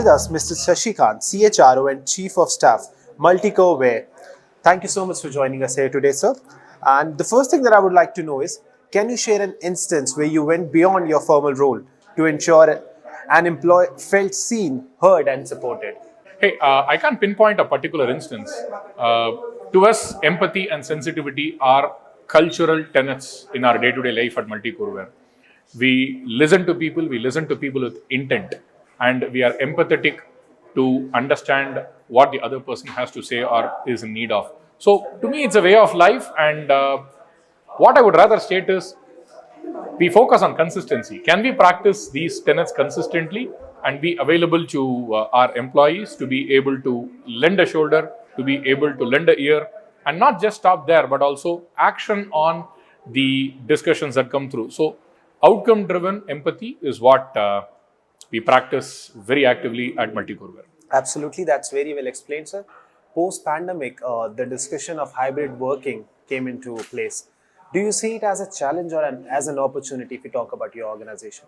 with us Mr. Shashikanth, CHRO and Chief of Staff, MulticoreWare. Thank you so much for joining us here today, sir. And the first thing that I would like to know is, can you share an instance where you went beyond your formal role to ensure an employee felt seen, heard and supported? Hey, I can't pinpoint a particular instance. To us, empathy and sensitivity are cultural tenets in our day-to-day life at MulticoreWare. We listen to people with intent, and we are empathetic to understand what the other person has to say or is in need of. So, to me, it's a way of life, and what I would rather state is we focus on consistency. Can we practice these tenets consistently and be available to our employees to be able to lend a shoulder, to be able to lend an ear, and not just stop there, but also action on the discussions that come through. So, outcome-driven empathy is what we practice very actively at MulticoreWare. Absolutely, that's very well explained, sir. Post-pandemic, the discussion of hybrid working came into place. Do you see it as a challenge or as an opportunity if you talk about your organization?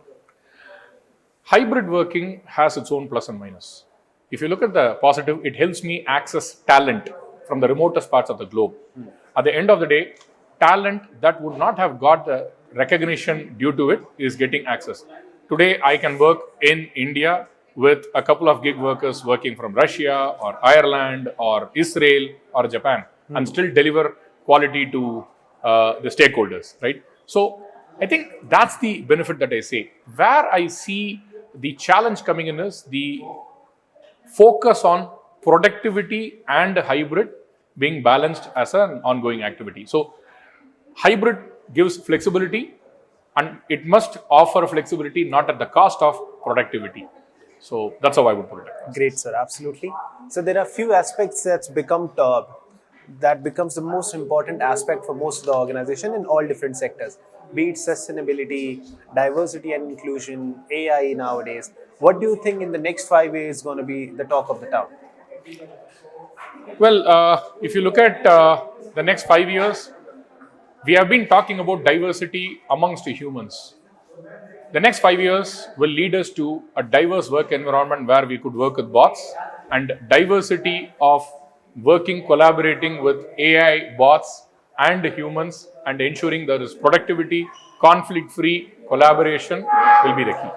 Hybrid working has its own plus and minus. If you look at the positive, it helps me access talent from the remotest parts of the globe. At the end of the day, talent that would not have got the recognition due to it is getting access. Today, I can work in India with a couple of gig workers working from Russia or Ireland or Israel or Japan and still deliver quality to the stakeholders, right? So I think that's the benefit that I say. Where I see the challenge coming in is the focus on productivity and hybrid being balanced as an ongoing activity. So hybrid gives flexibility, and it must offer flexibility not at the cost of productivity. So that's how I would put it. Great, sir. Absolutely. So there are few aspects that becomes the most important aspect for most of the organization in all different sectors, be it sustainability, diversity and inclusion, AI nowadays. What do you think in the next 5 years is going to be the talk of the town? Well, if you look at the next 5 years, we have been talking about diversity amongst humans. The next 5 years will lead us to a diverse work environment where we could work with bots, and diversity of working, collaborating with AI bots and humans, and ensuring there is productivity, conflict-free collaboration will be the key.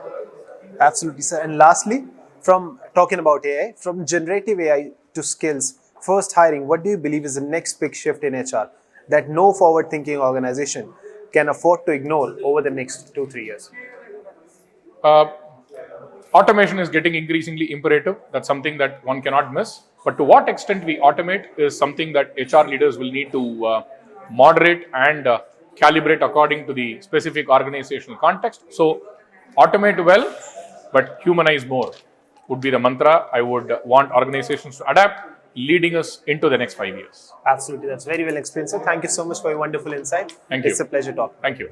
Absolutely, sir. And lastly, from talking about AI, from generative AI to skills, first hiring, what do you believe is the next big shift in HR that no forward-thinking organization can afford to ignore over the next 2-3 years? Automation is getting increasingly imperative. That's something that one cannot miss. But to what extent we automate is something that HR leaders will need to moderate and calibrate according to the specific organizational context. So, automate well, but humanize more would be the mantra I would want organizations to adapt, leading us into the next 5 years. Absolutely. That's very well explained, sir. Thank you so much for your wonderful insight. Thank you. It's a pleasure talking. Thank you.